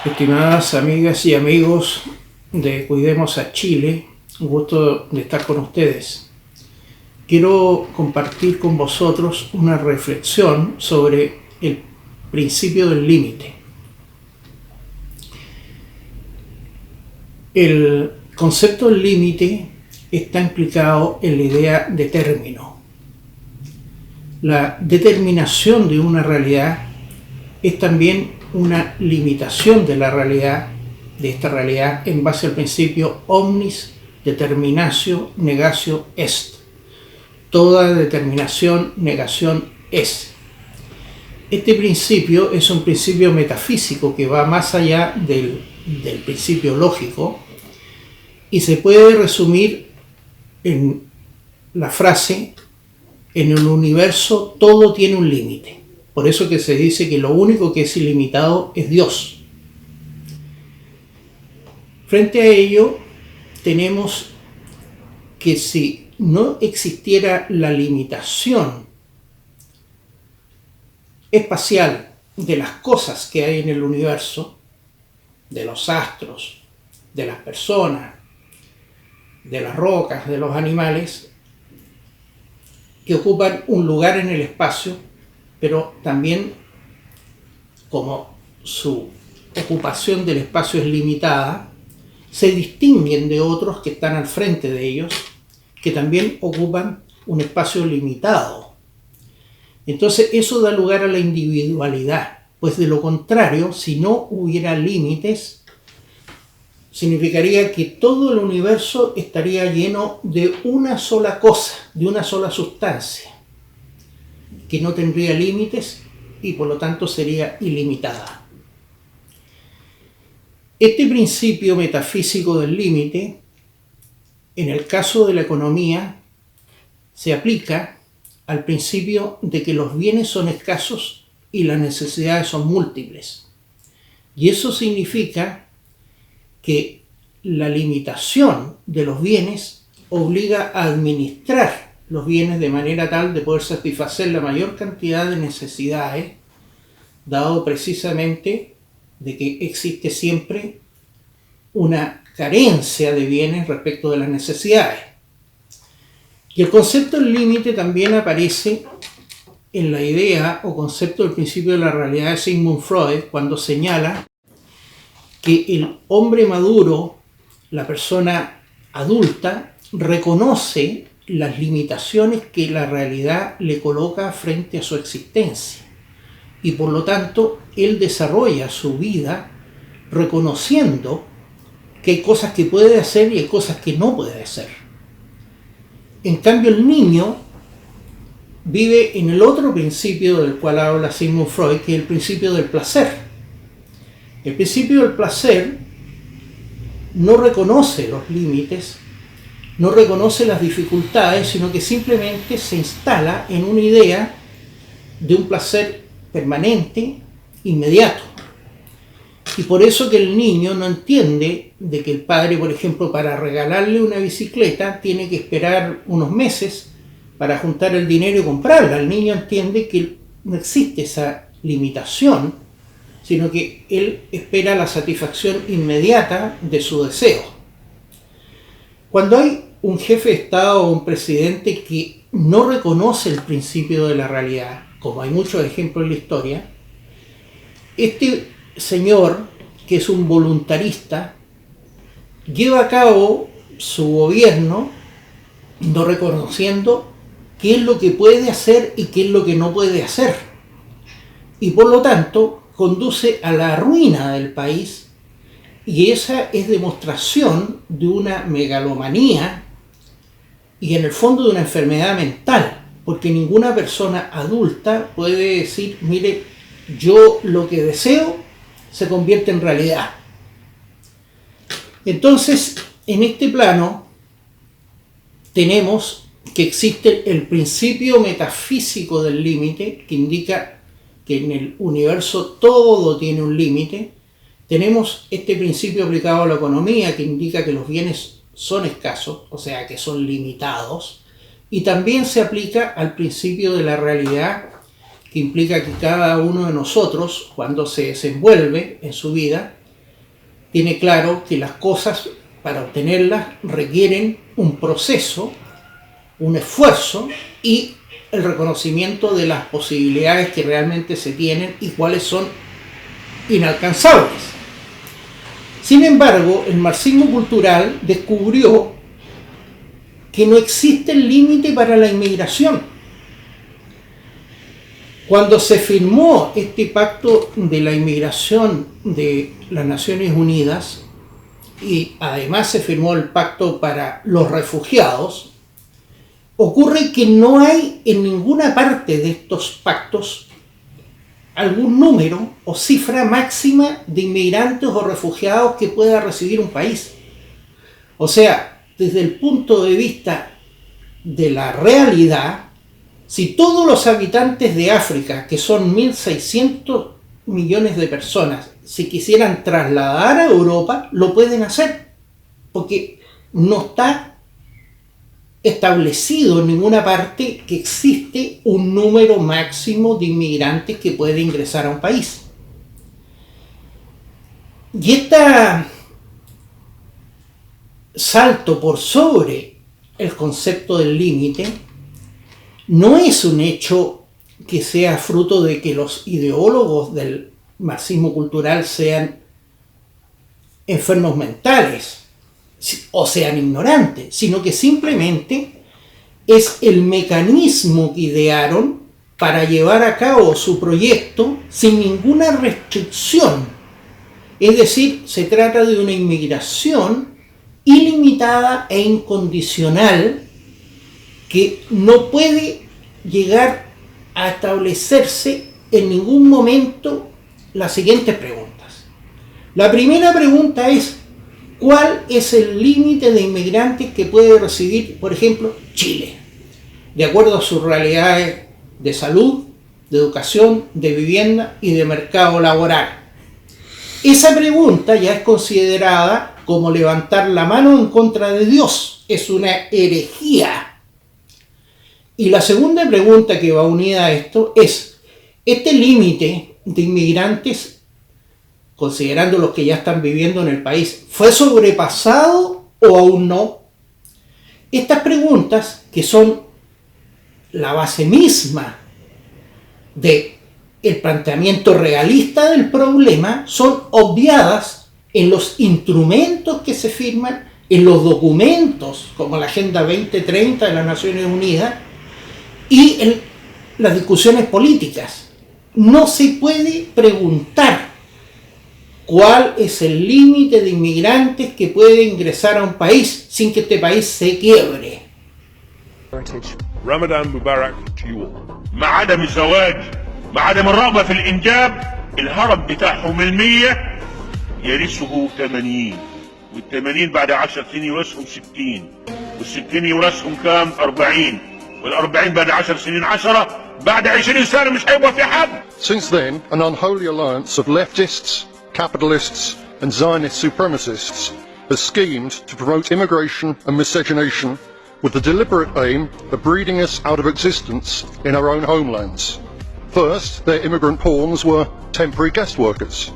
Estimadas amigas y amigos de Cuidemos a Chile, un gusto de estar con ustedes. Quiero compartir con vosotros una reflexión sobre el principio del límite. El concepto del límite está implicado en la idea de término. La determinación de una realidad es también una limitación de la realidad, de esta realidad, en base al principio omnis determinatio negatio est. Toda determinación, negación es. Este principio es un principio metafísico que va más allá del principio lógico y se puede resumir en la frase: en el universo todo tiene un límite. Por eso que se dice que lo único que es ilimitado es Dios. Frente a ello, tenemos que si no existiera la limitación espacial de las cosas que hay en el universo, de los astros, de las personas, de las rocas, de los animales, que ocupan un lugar en el espacio, pero también, como su ocupación del espacio es limitada, se distinguen de otros que están al frente de ellos, que también ocupan un espacio limitado. Entonces eso da lugar a la individualidad, pues de lo contrario, si no hubiera límites, significaría que todo el universo estaría lleno de una sola cosa, de una sola sustancia, que no tendría límites y por lo tanto sería ilimitada. Este principio metafísico del límite, en el caso de la economía, se aplica al principio de que los bienes son escasos y las necesidades son múltiples. Y eso significa que la limitación de los bienes obliga a administrar los bienes de manera tal de poder satisfacer la mayor cantidad de necesidades, dado precisamente de que existe siempre una carencia de bienes respecto de las necesidades. Y el concepto del límite también aparece en la idea o concepto del principio de la realidad de Sigmund Freud, cuando señala que el hombre maduro, la persona adulta, reconoce las limitaciones que la realidad le coloca frente a su existencia y por lo tanto él desarrolla su vida reconociendo que hay cosas que puede hacer y hay cosas que no puede hacer. En cambio, el niño vive en el otro principio del cual habla Sigmund Freud, que es el principio del placer. El principio del placer no reconoce los límites, no reconoce las dificultades, sino que simplemente se instala en una idea de un placer permanente, inmediato. Y por eso que el niño no entiende de que el padre, por ejemplo, para regalarle una bicicleta, tiene que esperar unos meses para juntar el dinero y comprarla. El niño entiende que no existe esa limitación, sino que él espera la satisfacción inmediata de su deseo. Cuando hay un jefe de Estado o un presidente que no reconoce el principio de la realidad, como hay muchos ejemplos en la historia, este señor, que es un voluntarista, lleva a cabo su gobierno no reconociendo qué es lo que puede hacer y qué es lo que no puede hacer. Y por lo tanto, conduce a la ruina del país, y esa es demostración de una megalomanía y en el fondo de una enfermedad mental, porque ninguna persona adulta puede decir: mire, yo lo que deseo se convierte en realidad. Entonces, en este plano tenemos que existe el principio metafísico del límite, que indica que en el universo todo tiene un límite. Tenemos este principio aplicado a la economía, que indica que los bienes son escasos, o sea que son limitados, y también se aplica al principio de la realidad, que implica que cada uno de nosotros, cuando se desenvuelve en su vida, tiene claro que las cosas, para obtenerlas, requieren un proceso, un esfuerzo y el reconocimiento de las posibilidades que realmente se tienen y cuáles son inalcanzables. Sin embargo, el marxismo cultural descubrió que no existe límite para la inmigración. Cuando se firmó este pacto de la inmigración de las Naciones Unidas y además se firmó el pacto para los refugiados, ocurre que no hay en ninguna parte de estos pactos algún número o cifra máxima de inmigrantes o refugiados que pueda recibir un país. O sea, desde el punto de vista de la realidad, si todos los habitantes de África, que son 1.600 millones de personas, se quisieran trasladar a Europa, lo pueden hacer, porque no está establecido en ninguna parte que existe un número máximo de inmigrantes que puede ingresar a un país. Y este salto por sobre el concepto del límite no es un hecho que sea fruto de que los ideólogos del marxismo cultural sean enfermos mentales o sean ignorantes, sino que simplemente es el mecanismo que idearon para llevar a cabo su proyecto sin ninguna restricción. Es decir, se trata de una inmigración ilimitada e incondicional que no puede llegar a establecerse en ningún momento las siguientes preguntas. La primera pregunta es: ¿cuál es el límite de inmigrantes que puede recibir, por ejemplo, Chile, de acuerdo a sus realidades de salud, de educación, de vivienda y de mercado laboral? Esa pregunta ya es considerada como levantar la mano en contra de Dios. Es una herejía. Y la segunda pregunta que va unida a esto es: ¿este límite de inmigrantes, considerando los que ya están viviendo en el país, fue sobrepasado o aún no? Estas preguntas, que son la base misma del planteamiento realista del problema, son obviadas en los instrumentos que se firman, en los documentos como la Agenda 2030 de las Naciones Unidas y en las discusiones políticas. No se puede preguntar cuál es el límite de inmigrantes que puede ingresar a un país sin que este país se quiebre. Ramadan Mubarak to you all. مع عدم الزواج، مع عدم الرغبة في الإنجاب، الهرم بتاعهم 100 يرثه 80، وال80 بعد 10 سنين يورثهم 60، وال60 يورثهم كام؟ 40، وال40 بعد 10 سنين 10، بعد 20 سنة مش هيبقى في حد. Since then, an unholy alliance of leftists, capitalists and Zionist supremacists has schemed to promote immigration and miscegenation with the deliberate aim of breeding us out of existence in our own homelands. First, their immigrant pawns were temporary guest workers.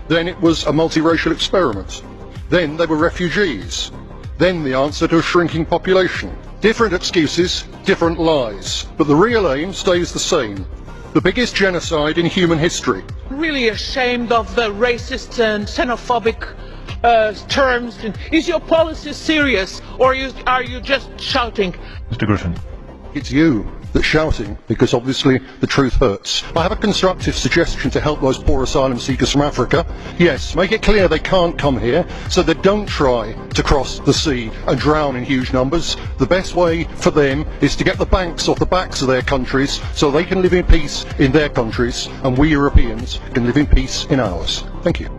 Then it was a multiracial experiment. Then they were refugees. Then the answer to a shrinking population. Different excuses, different lies, but the real aim stays the same. The biggest genocide in human history. Really ashamed of the racist and xenophobic terms. Is your policy serious, or are you just shouting? Mr. Griffin. It's you that's shouting, because obviously the truth hurts. I have a constructive suggestion to help those poor asylum seekers from Africa. Yes, make it clear they can't come here, so they don't try to cross the sea and drown in huge numbers. The best way for them is to get the banks off the backs of their countries so they can live in peace in their countries and we Europeans can live in peace in ours. Thank you.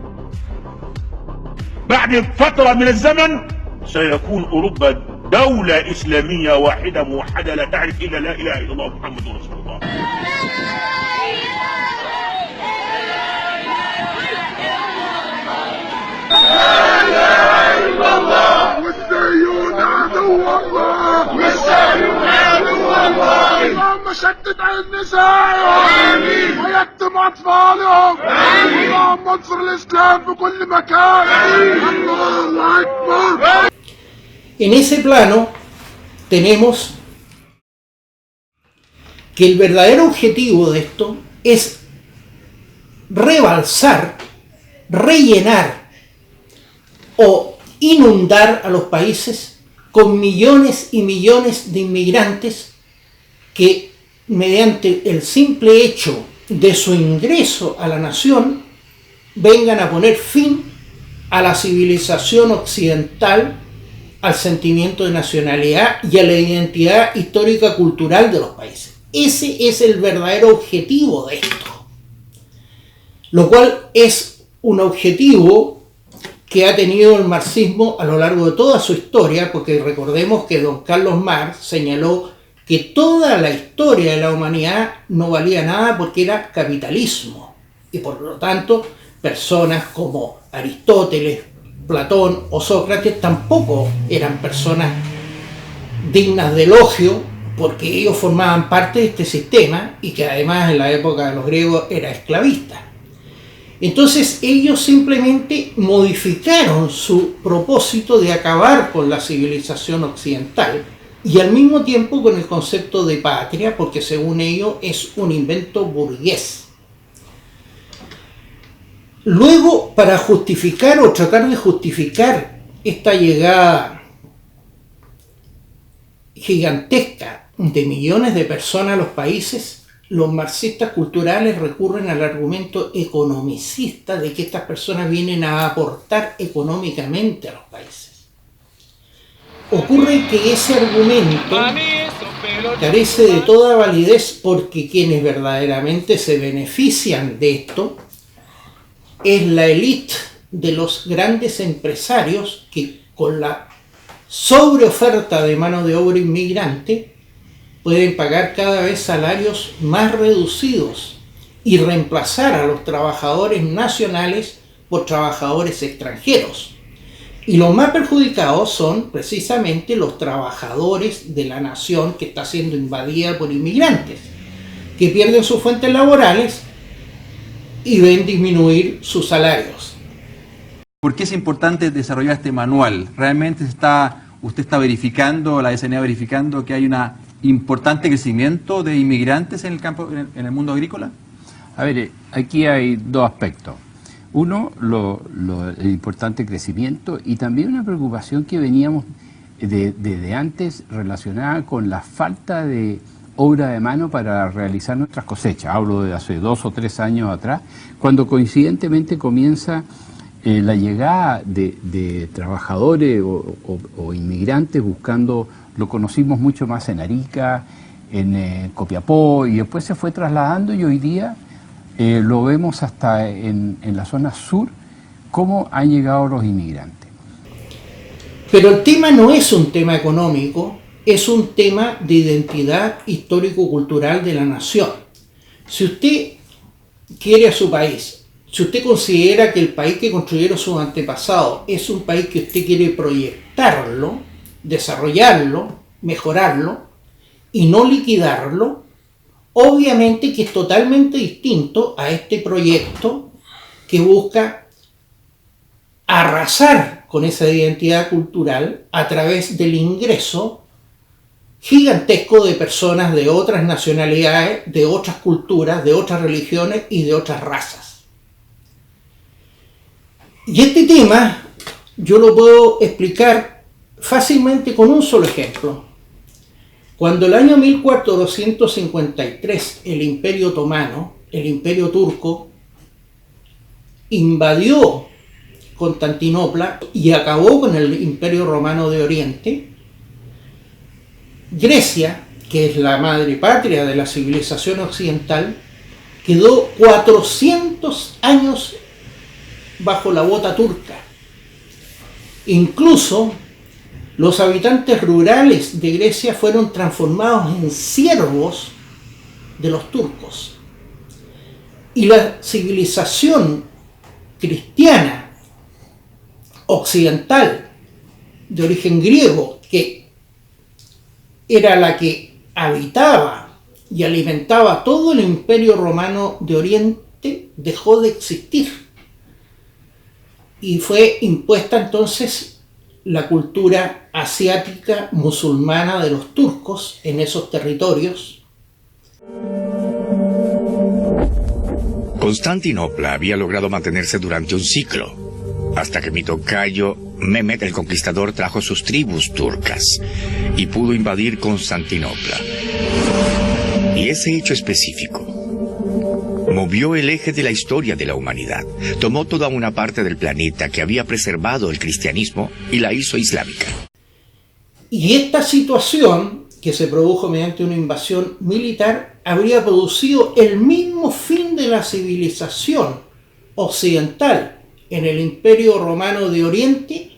بعد فترة من الزمن سيكون أوروبا دولة إسلامية واحدة موحدة لا تعرف إلا لا إله إلا الله محمد رسول الله. لا إله إلا الله والسيد عدو الله والسيد عدو الله. يشتت على النساء ويكتم اطفالهم. اللهم انصر الاسلام في كل مكان. الله اكبر. En ese plano tenemos que el verdadero objetivo de esto es rebalsar, rellenar o inundar a los países con millones y millones de inmigrantes que mediante el simple hecho de su ingreso a la nación vengan a poner fin a la civilización occidental, al sentimiento de nacionalidad y a la identidad histórica cultural de los países. Ese es el verdadero objetivo de esto, lo cual es un objetivo que ha tenido el marxismo a lo largo de toda su historia, porque recordemos que don Carlos Marx señaló que toda la historia de la humanidad no valía nada porque era capitalismo, y por lo tanto personas como Aristóteles, Platón o Sócrates tampoco eran personas dignas de elogio, porque ellos formaban parte de este sistema y que además en la época de los griegos era esclavista. Entonces ellos simplemente modificaron su propósito de acabar con la civilización occidental y al mismo tiempo con el concepto de patria, porque según ellos es un invento burgués. Luego, para justificar o tratar de justificar esta llegada gigantesca de millones de personas a los países, los marxistas culturales recurren al argumento economicista de que estas personas vienen a aportar económicamente a los países. Ocurre que ese argumento carece de toda validez porque quienes verdaderamente se benefician de esto es la élite de los grandes empresarios que con la sobreoferta de mano de obra inmigrante pueden pagar cada vez salarios más reducidos y reemplazar a los trabajadores nacionales por trabajadores extranjeros. Y los más perjudicados son precisamente los trabajadores de la nación que está siendo invadida por inmigrantes, que pierden sus fuentes laborales y ven disminuir sus salarios. ¿Por qué es importante desarrollar este manual? ¿Realmente usted está verificando, la DSNA verificando que hay un importante crecimiento de inmigrantes en el campo, en el mundo agrícola? A ver, aquí hay dos aspectos. Uno, el importante crecimiento y también una preocupación que veníamos desde antes relacionada con la falta de obra de mano para realizar nuestras cosechas. Hablo de hace 2 o 3 años atrás, cuando coincidentemente comienza la llegada de trabajadores o inmigrantes buscando, lo conocimos mucho más en Arica, en Copiapó, y después se fue trasladando y hoy día lo vemos hasta en la zona sur, cómo han llegado los inmigrantes. Pero el tema no es un tema económico, es un tema de identidad histórico-cultural de la nación. Si usted quiere a su país, si usted considera que el país que construyeron sus antepasados es un país que usted quiere proyectarlo, desarrollarlo, mejorarlo y no liquidarlo, obviamente que es totalmente distinto a este proyecto que busca arrasar con esa identidad cultural a través del ingreso gigantesco de personas de otras nacionalidades, de otras culturas, de otras religiones y de otras razas. Y este tema yo lo puedo explicar fácilmente con un solo ejemplo. Cuando el año 1453 el Imperio Otomano, el Imperio Turco, invadió Constantinopla y acabó con el Imperio Romano de Oriente, Grecia, que es la madre patria de la civilización occidental, quedó 400 años bajo la bota turca. Incluso los habitantes rurales de Grecia fueron transformados en siervos de los turcos. Y la civilización cristiana occidental de origen griego, que era la que habitaba y alimentaba todo el Imperio Romano de Oriente dejó de existir. Y fue impuesta entonces la cultura asiática musulmana de los turcos en esos territorios. Constantinopla había logrado mantenerse durante un siglo, hasta que mi tocayo Mehmed el Conquistador trajo sus tribus turcas y pudo invadir Constantinopla. Y ese hecho específico movió el eje de la historia de la humanidad. Tomó toda una parte del planeta que había preservado el cristianismo y la hizo islámica. Y esta situación, que se produjo mediante una invasión militar, habría producido el mismo fin de la civilización occidental en el Imperio Romano de Oriente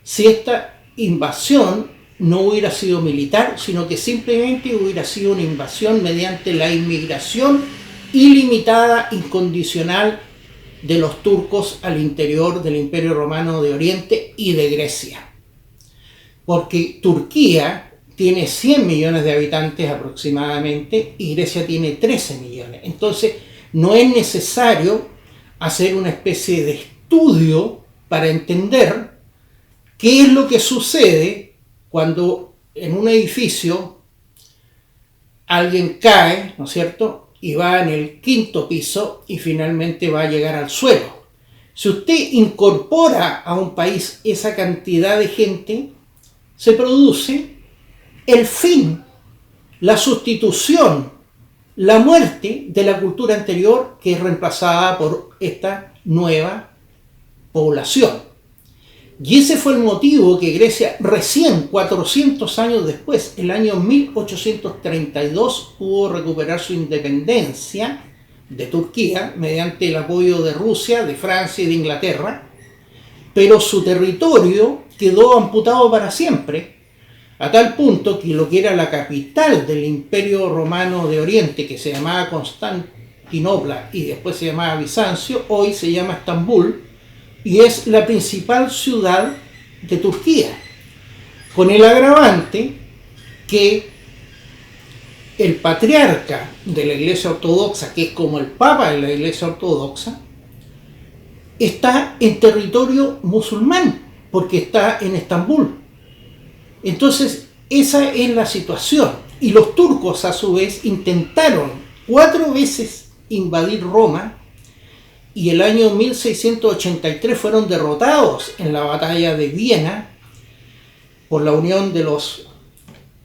si esta invasión no hubiera sido militar, sino que simplemente hubiera sido una invasión mediante la inmigración ilimitada, incondicional de los turcos al interior del Imperio Romano de Oriente y de Grecia. Porque Turquía tiene 100 millones de habitantes aproximadamente y Grecia tiene 13 millones. Entonces no es necesario hacer una especie de estudio para entender qué es lo que sucede cuando en un edificio alguien cae, ¿no es cierto?, y va en el 5º piso y finalmente va a llegar al suelo. Si usted incorpora a un país esa cantidad de gente, se produce el fin, la sustitución, la muerte de la cultura anterior que es reemplazada por esta nueva población. Y ese fue el motivo que Grecia recién 400 años después, el año 1832, pudo recuperar su independencia de Turquía mediante el apoyo de Rusia, de Francia y de Inglaterra, pero su territorio quedó amputado para siempre, a tal punto que lo que era la capital del Imperio Romano de Oriente, que se llamaba Constantinopla y después se llamaba Bizancio, hoy se llama Estambul, y es la principal ciudad de Turquía, con el agravante que el patriarca de la Iglesia Ortodoxa, que es como el Papa de la Iglesia Ortodoxa, está en territorio musulmán, porque está en Estambul. Entonces, esa es la situación. Y los turcos, a su vez, intentaron 4 veces invadir Roma, y el año 1683 fueron derrotados en la batalla de Viena por la unión de los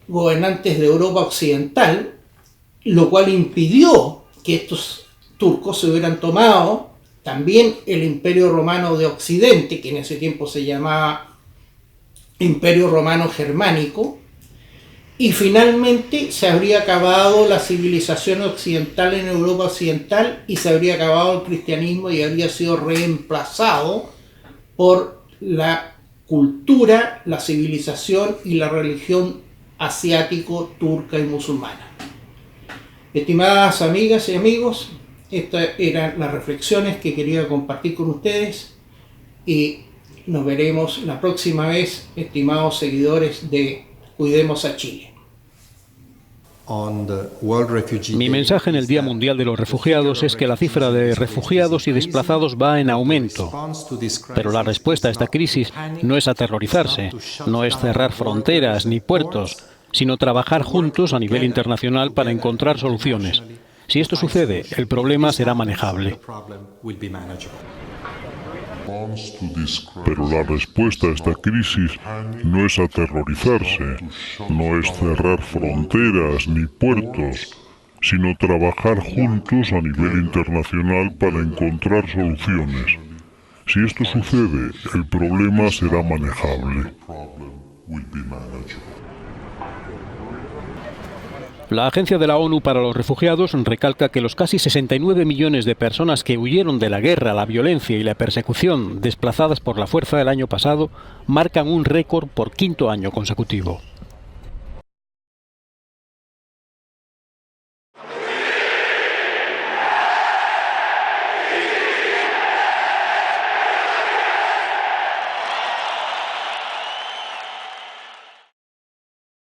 gobernantes de Europa Occidental, lo cual impidió que estos turcos se hubieran tomado también el Imperio Romano de Occidente, que en ese tiempo se llamaba Imperio Romano Germánico, y finalmente se habría acabado la civilización occidental en Europa Occidental y se habría acabado el cristianismo y habría sido reemplazado por la cultura, la civilización y la religión asiático, turca y musulmana. Estimadas amigas y amigos, estas eran las reflexiones que quería compartir con ustedes y nos veremos la próxima vez, estimados seguidores de Cuidemos a Chile. Mi mensaje en el Día Mundial de los Refugiados es que la cifra de refugiados y desplazados va en aumento. Pero la respuesta a esta crisis no es aterrorizarse, no es cerrar fronteras ni puertos, sino trabajar juntos a nivel internacional para encontrar soluciones. Si esto sucede, el problema será manejable. Pero la respuesta a esta crisis no es aterrorizarse, no es cerrar fronteras ni puertos, sino trabajar juntos a nivel internacional para encontrar soluciones. Si esto sucede, el problema será manejable. La Agencia de la ONU para los Refugiados recalca que los casi 69 millones de personas que huyeron de la guerra, la violencia y la persecución desplazadas por la fuerza el año pasado marcan un récord por 5º año consecutivo.